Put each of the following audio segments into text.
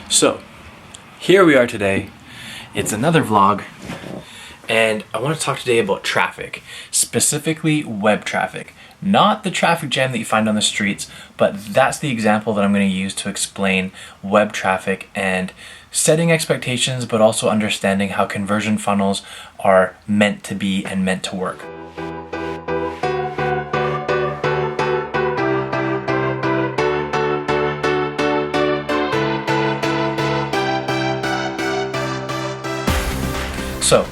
So, here we are today. It's another vlog, and I want to talk today about traffic, specifically web traffic. Not the traffic jam that you find on the streets, but that's the example that I'm going to use to explain web traffic and setting expectations, but also understanding how conversion funnels are meant to be and meant to work. So,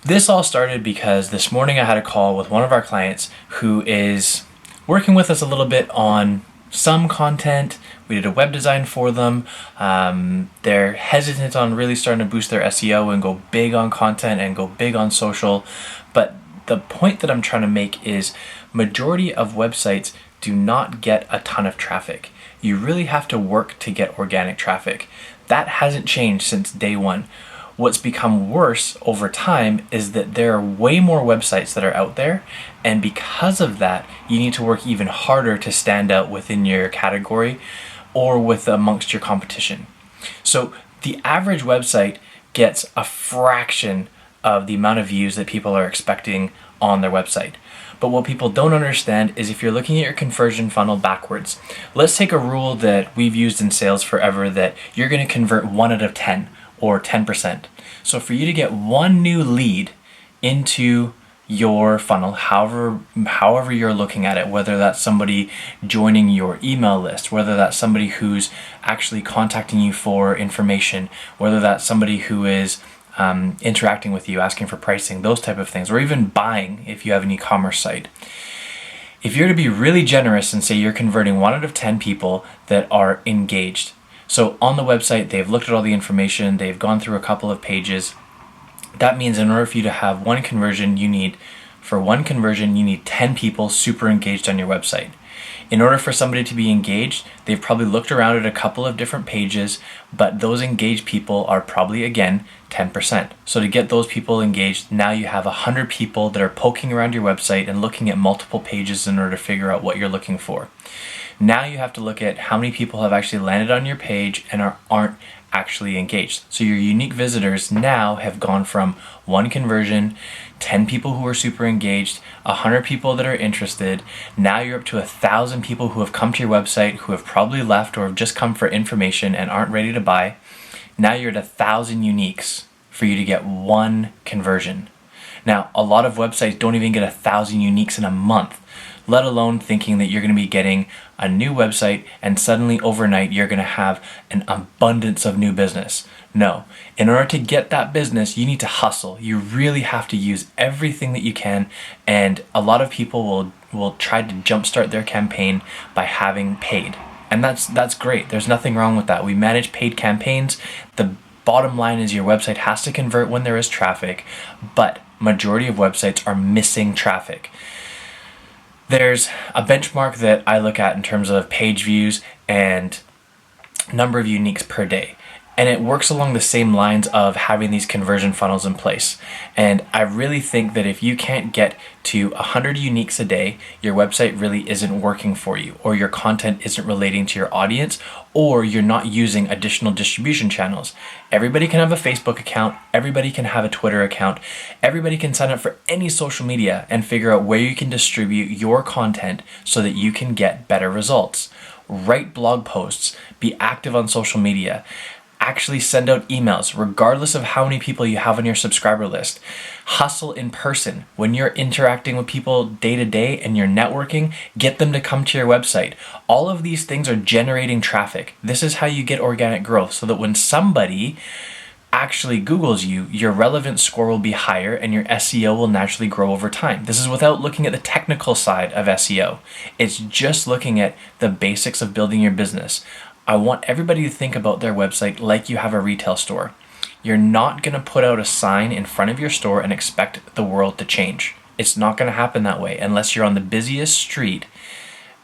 this all started because this morning I had a call with one of our clients who is working with us a little bit on some content. We did a web design for them. They're hesitant on really starting to boost their SEO and go big on content and go big on social. But the point that I'm trying to make is majority of websites do not get a ton of traffic. You really have to work to get organic traffic. That hasn't changed since day one. What's become worse over time is that there are way more websites that are out there, and because of that, you need to work even harder to stand out within your category or with amongst your competition. So the average website gets a fraction of the amount of views that people are expecting on their website. But what people don't understand is if you're looking at your conversion funnel backwards, let's take a rule that we've used in sales forever that you're going to convert 1 out of 10 or 10%. So for you to get one new lead into your funnel, however you're looking at it, whether that's somebody joining your email list, whether that's somebody who's actually contacting you for information, whether that's somebody who is interacting with you, asking for pricing, those type of things, or even buying if you have an e-commerce site. If you're to be really generous and say you're converting 1 out of 10 people that are engaged. So on the website, they've looked at all the information, they've gone through a couple of pages. That means in order for you to have one conversion, you need 10 people super engaged on your website. In order for somebody to be engaged, they've probably looked around at a couple of different pages, but those engaged people are probably, again, 10%. So to get those people engaged, now you have 100 people that are poking around your website and looking at multiple pages in order to figure out what you're looking for. Now you have to look at how many people have actually landed on your page and aren't actually engaged. So your unique visitors now have gone from 1 conversion, 10 people who are super engaged, 100 people that are interested. Now you're up to 1,000 people who have come to your website, who have probably left or have just come for information and aren't ready to buy. Now you're at 1,000 uniques for you to get 1 conversion. Now, a lot of websites don't even get 1,000 uniques in a month, let alone thinking that you're going to be getting a new website and suddenly overnight you're going to have an abundance of new business. No. In order to get that business, you need to hustle. You really have to use everything that you can, and a lot of people will try to jumpstart their campaign by having paid. And that's great. There's nothing wrong with that. We manage paid campaigns. The bottom line is your website has to convert when there is traffic, but majority of websites are missing traffic. There's a benchmark that I look at in terms of page views and number of uniques per day. And it works along the same lines of having these conversion funnels in place. And I really think that if you can't get to 100 uniques a day, your website really isn't working for you, or your content isn't relating to your audience, or you're not using additional distribution channels. Everybody can have a Facebook account, everybody can have a Twitter account, everybody can sign up for any social media and figure out where you can distribute your content so that you can get better results. Write blog posts, be active on social media. Actually send out emails regardless of how many people you have on your subscriber list. Hustle in person. When you're interacting with people day to day and you're networking, get them to come to your website. All of these things are generating traffic. This is how you get organic growth, so that when somebody actually Googles you, your relevance score will be higher and your SEO will naturally grow over time. This is without looking at the technical side of SEO. It's just looking at the basics of building your business. I want everybody to think about their website like you have a retail store. You're not going to put out a sign in front of your store and expect the world to change. It's not going to happen that way unless you're on the busiest street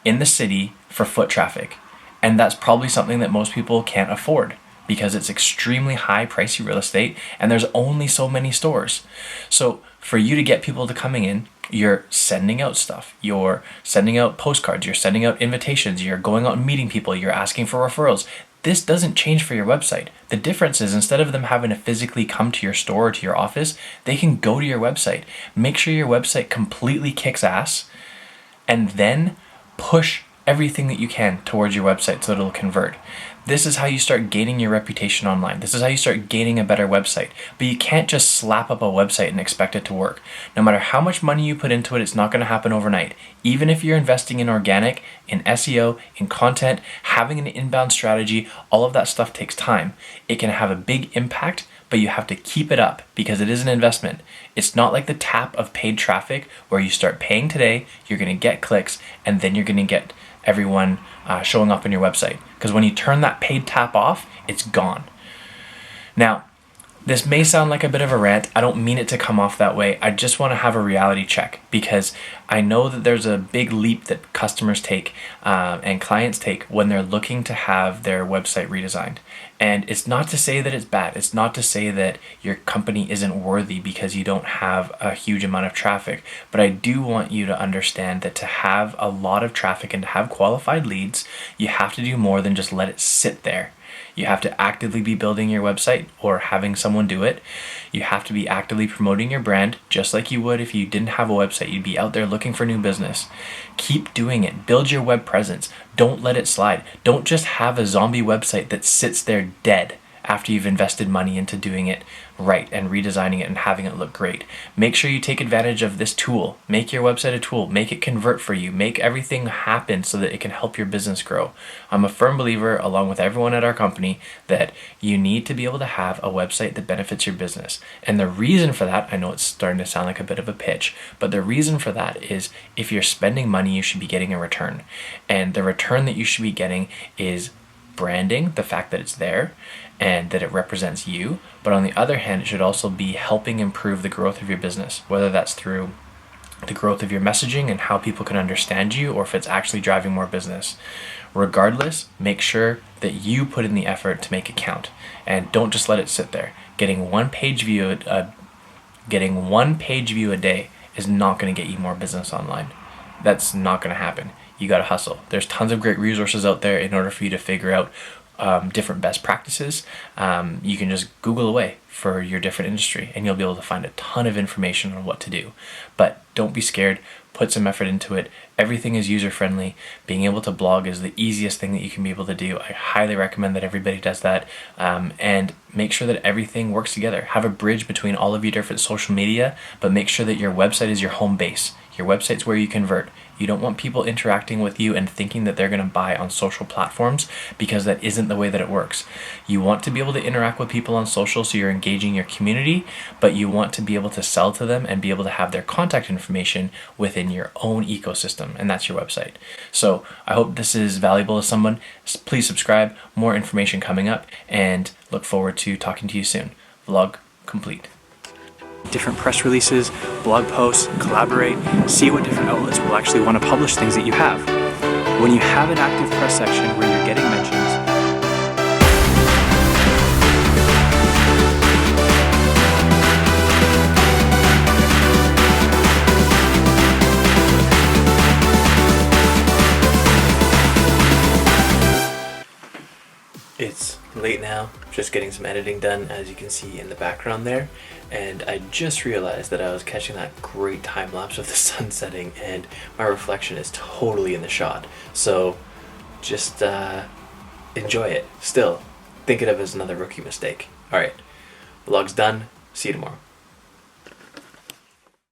in the city for foot traffic. And that's probably something that most people can't afford because it's extremely high pricey real estate and there's only so many stores. So for you to get people to coming in, you're sending out stuff, you're sending out postcards, you're sending out invitations, you're going out and meeting people, you're asking for referrals. This doesn't change for your website. The difference is instead of them having to physically come to your store or to your office, they can go to your website. Make sure your website completely kicks ass, and then push everything that you can towards your website so that it'll convert. This is how you start gaining your reputation online. This is how you start gaining a better website. But you can't just slap up a website and expect it to work. No matter how much money you put into it, it's not going to happen overnight. Even if you're investing in organic, in SEO, in content, having an inbound strategy, all of that stuff takes time. It can have a big impact, but you have to keep it up because it is an investment. It's not like the tap of paid traffic where you start paying today, you're going to get clicks, and then you're going to get everyone showing up on your website. Because when you turn that paid tap off, it's gone. Now, this may sound like a bit of a rant. I don't mean it to come off that way. I just want to have a reality check because I know that there's a big leap that customers take and clients take when they're looking to have their website redesigned. And it's not to say that it's bad. It's not to say that your company isn't worthy because you don't have a huge amount of traffic. But I do want you to understand that to have a lot of traffic and to have qualified leads, you have to do more than just let it sit there. You have to actively be building your website or having someone do it. You have to be actively promoting your brand just like you would if you didn't have a website. You'd be out there looking for new business. Keep doing it. Build your web presence. Don't let it slide. Don't just have a zombie website that sits there dead after you've invested money into doing it right and redesigning it and having it look great. Make sure you take advantage of this tool. Make your website a tool. Make it convert for you. Make everything happen so that it can help your business grow. I'm a firm believer, along with everyone at our company, that you need to be able to have a website that benefits your business. And the reason for that, I know it's starting to sound like a bit of a pitch, but the reason for that is if you're spending money, you should be getting a return. And the return that you should be getting is branding, the fact that it's there and that it represents you. But on the other hand, it should also be helping improve the growth of your business, whether that's through the growth of your messaging and how people can understand you, or if it's actually driving more business. Regardless, make sure that you put in the effort to make it count and don't just let it sit there. Getting one page view a day is not going to get you more business online. That's not going to happen. You got to hustle. There's tons of great resources out there in order for you to figure out different best practices. You can just Google away for your different industry and you'll be able to find a ton of information on what to do. But don't be scared. Put some effort into it. Everything is user friendly. Being able to blog is the easiest thing that you can be able to do. I highly recommend that everybody does that, and make sure that everything works together. Have a bridge between all of your different social media, but make sure that your website is your home base. Your website's where you convert. You don't want people interacting with you and thinking that they're going to buy on social platforms, because that isn't the way that it works. You want to be able to interact with people on social so you're engaging your community, but you want to be able to sell to them and be able to have their contact information within your own ecosystem, and that's your website. So I hope this is valuable to someone. Please subscribe. More information coming up, and look forward to talking to you soon. Vlog complete. Different press releases, blog posts, collaborate, see what different outlets will actually want to publish things that you have. When you have an active press section where you're getting mentions, it's late now, just getting some editing done, as you can see in the background there, and I just realized that I was catching that great time lapse of the sun setting and my reflection is totally in the shot. So just enjoy it. Still, think of it as another rookie mistake. Alright, vlog's done. See you tomorrow.